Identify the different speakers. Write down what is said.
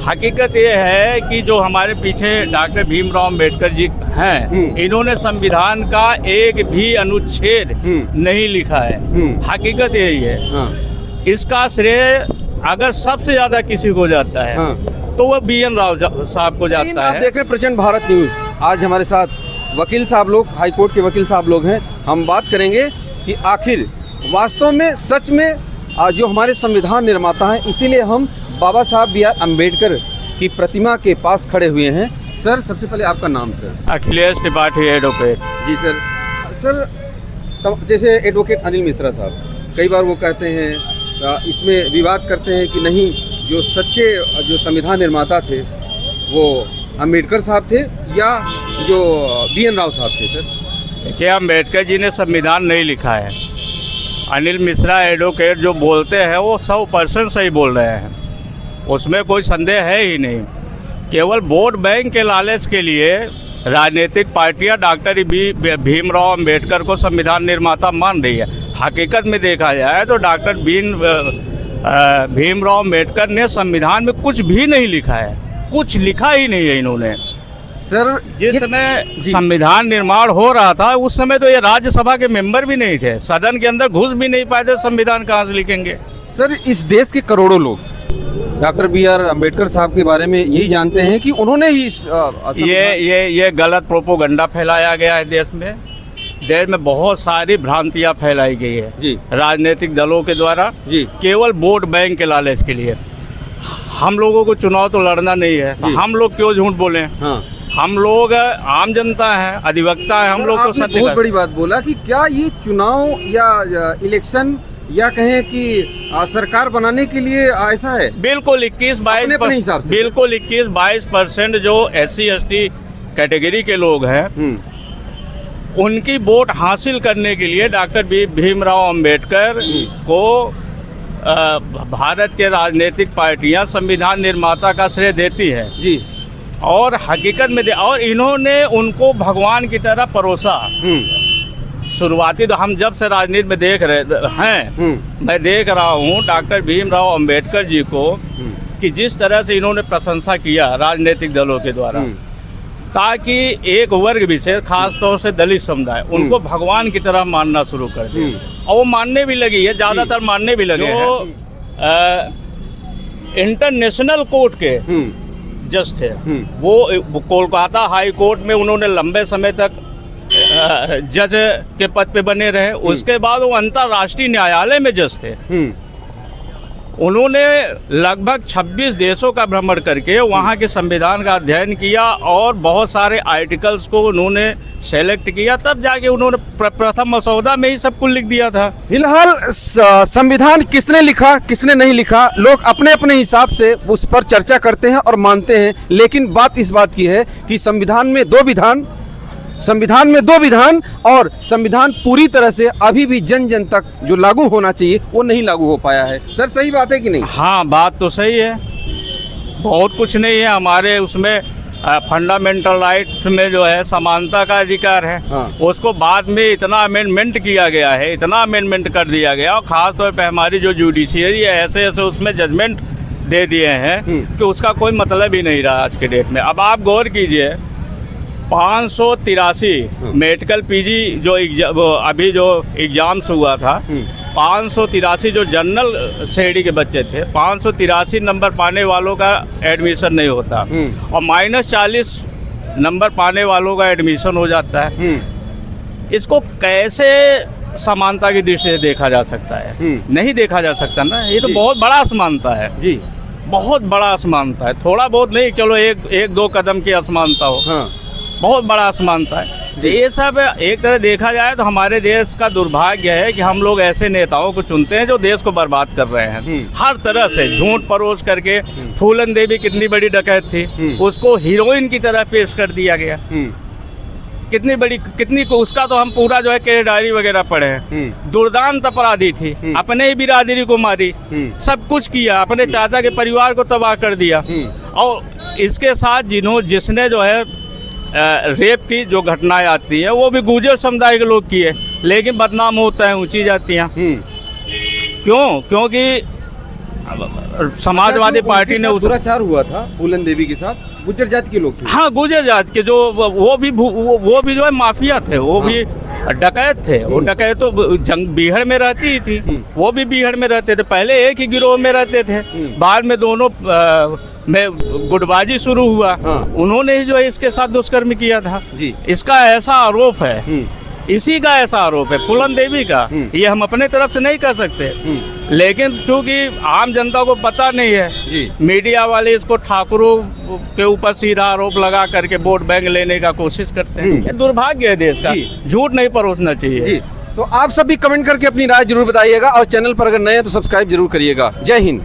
Speaker 1: हकीकत ये है कि जो हमारे पीछे डॉक्टर भीमराव अम्बेडकर जी हैं, इन्होंने संविधान का एक भी अनुच्छेद नहीं लिखा है। हकीकत यही है। इसका श्रेय अगर सबसे ज्यादा किसी को जाता है तो वो BN राव साहब को जाता है।
Speaker 2: आप देख रहे हैं प्रचंड भारत न्यूज़। आज हमारे साथ वकील साहब लोग, हाई कोर्ट के वकील साहब लोग हैं। हम बात करेंगे कि आखिर वास्तव में सच में जो हमारे संविधान निर्माता हैं, इसीलिए हम बाबा साहब BR अम्बेडकर की प्रतिमा के पास खड़े हुए हैं। सर, सबसे पहले आपका नाम सर?
Speaker 1: अखिलेश त्रिपाठी एडवोकेट जी।
Speaker 2: सर जैसे एडवोकेट अनिल मिश्रा साहब कई बार वो कहते हैं, इसमें विवाद करते हैं कि नहीं, जो सच्चे जो संविधान निर्माता थे वो अम्बेडकर साहब थे या जो BN राव साहब थे। सर
Speaker 1: देखिए, अम्बेडकर जी ने संविधान नहीं लिखा है। अनिल मिश्रा एडवोकेट जो बोलते हैं वो 100% सही बोल रहे हैं, उसमें कोई संदेह है ही नहीं। केवल वोट बैंक के लालच के लिए राजनीतिक पार्टियां डॉक्टर भीमराव अम्बेडकर को संविधान निर्माता मान रही है। हकीकत में देखा जाए तो डॉक्टर भीमराव अम्बेडकर ने संविधान में कुछ भी नहीं लिखा है, कुछ लिखा ही नहीं है इन्होंने।
Speaker 2: सर,
Speaker 1: जिस समय संविधान निर्माण हो रहा था उस समय तो ये राज्यसभा के मेंबर भी नहीं थे, सदन के अंदर घुस भी नहीं पाए थे, संविधान कहाँ से लिखेंगे।
Speaker 2: सर, इस देश के करोड़ों लोग डॉक्टर BR अम्बेडकर साहब के बारे में यही जानते हैं कि उन्होंने ही
Speaker 1: ये गलत प्रोपोगंडा फैलाया गया है देश में। देश में बहुत सारी भ्रांतियां फैलाई गई है
Speaker 2: जी, राजनीतिक
Speaker 1: दलों के द्वारा
Speaker 2: जी,
Speaker 1: केवल वोट बैंक के लालच के लिए। हम लोगों को चुनाव तो लड़ना नहीं है, हम लोग क्यों झूठ बोले। हम लोग आम जनता है, अधिवक्ता है, हम लोग तो सत्य।
Speaker 2: बहुत बड़ी बात बोला कि क्या ये चुनाव या इलेक्शन या कहें कि सरकार बनाने के लिए ऐसा है?
Speaker 1: बिल्कुल 21-22% जो SC ST कैटेगरी के लोग हैं उनकी वोट हासिल करने के लिए डॉक्टर भीमराव अम्बेडकर को भारत के राजनीतिक पार्टियां संविधान निर्माता का श्रेय देती है
Speaker 2: जी।
Speaker 1: और हकीकत में और इन्होंने उनको भगवान की तरह परोसा। शुरुआती तो हम जब से राजनीति में देख रहे हैं, मैं देख रहा हूँ डॉक्टर भीमराव अम्बेडकर जी को कि जिस तरह से इन्होंने प्रशंसा किया राजनीतिक दलों के द्वारा, ताकि एक वर्ग विशेष, खास तौर से दलित समुदाय, उनको भगवान की तरह मानना शुरू कर दिया। और वो मानने भी लगी है, ज़्यादातर मानने भी लगे हैं। इंटरनेशनल कोर्ट के जज थे वो कोलकाता हाई कोर्ट में उन्होंने लंबे समय तक जज के पद पे बने रहे। उसके बाद वो अंतर्राष्ट्रीय न्यायालय में जज थे। उन्होंने लगभग 26 देशों का भ्रमण करके वहाँ के संविधान का अध्ययन किया और बहुत सारे आर्टिकल्स को उन्होंने सेलेक्ट किया, तब जाके उन्होंने प्रथम मसौदा में ही सब कुछ लिख दिया था।
Speaker 2: फिलहाल संविधान किसने लिखा किसने नहीं लिखा, लोग अपने अपने हिसाब से उस पर चर्चा करते हैं और मानते हैं, लेकिन बात इस बात की है कि संविधान में दो विधान और संविधान पूरी तरह से अभी भी जन जन तक जो लागू होना चाहिए वो नहीं लागू हो पाया है। सर, सही बात है कि नहीं?
Speaker 1: हाँ, बात तो सही है। बहुत कुछ नहीं है हमारे उसमें। फंडामेंटल राइट्स में जो है समानता का अधिकार है, उसको बाद में इतना अमेंडमेंट किया गया है, इतना अमेंडमेंट कर दिया गया, और ख़ास तौर पे हमारी जो जुडिशियरी है ऐसे उसमें जजमेंट दे दिए हैं कि उसका कोई मतलब ही नहीं रहा आज के डेट में। अब आप गौर कीजिए, 583 मेडिकल PG जो अभी जो एग्जाम्स हुआ था, 583 जो जनरल श्रेणी के बच्चे थे, 583 नंबर पाने वालों का एडमिशन नहीं होता और -40 नंबर पाने वालों का एडमिशन हो जाता है। इसको कैसे समानता की दृष्टि से देखा जा सकता है? नहीं देखा जा सकता ना। ये तो बहुत बड़ा असमानता है जी, बहुत बड़ा असमानता है। थोड़ा बहुत नहीं, चलो एक दो कदम की असमानता हो, बहुत बड़ा असमानता है। ये सब एक तरह देखा जाए तो हमारे देश का दुर्भाग्य है कि हम लोग ऐसे नेताओं को चुनते हैं जो देश को बर्बाद कर रहे हैं हर तरह से, झूठ परोस करके। फूलन देवी कितनी बड़ी डकैत थी, उसको हीरोइन की तरह पेश कर दिया गया। कितनी उसका तो हम पूरा जो है केस डायरी वगैरह पढ़े हैं। दुर्दांत अपराधी थी, अपने ही बिरादरी को मारी, सब कुछ किया, अपने चाचा के परिवार को तबाह कर दिया। और इसके साथ जिसने जो है रेप की जो घटनाएं आती हैं वो भी गुर्जर समुदाय के लोग की है, लेकिन बदनाम होता है ऊंची जातियाँ। क्यों? क्योंकि समाजवादी पार्टी ने उस
Speaker 2: दुराचार हुआ था फूलन देवी के साथ, गुज्जर जाति के लोग थे।
Speaker 1: हाँ, गुजर जात के जो वो भी जो है माफिया थे, वो भी डकैत थे। वो डकैत तो जंग बीहड़ में रहती थी, वो भी बीहड़ में रहते थे। पहले एक ही गिरोह में रहते थे, बाद में दोनों में गुटबाजी शुरू हुआ। उन्होंने ही जो है इसके साथ दुष्कर्म किया था
Speaker 2: जी।
Speaker 1: इसका ऐसा आरोप है, इसी का ऐसा आरोप है फूलन देवी का। ये हम अपने तरफ से नहीं कर सकते, लेकिन चूंकि आम जनता को पता नहीं है,
Speaker 2: जी।
Speaker 1: मीडिया वाले इसको ठाकुरों के ऊपर सीधा आरोप लगा करके वोट बैंक लेने का कोशिश करते हैं। ये दुर्भाग्य है देश का,
Speaker 2: जी।
Speaker 1: झूठ नहीं परोसना चाहिए।
Speaker 2: जी, तो आप सब भी कमेंट करके अपनी राय जरूर बताइएगा और चैनल पर अगर नए हैं तो सब्सक्राइब जरूर करिएगा। जय हिंद।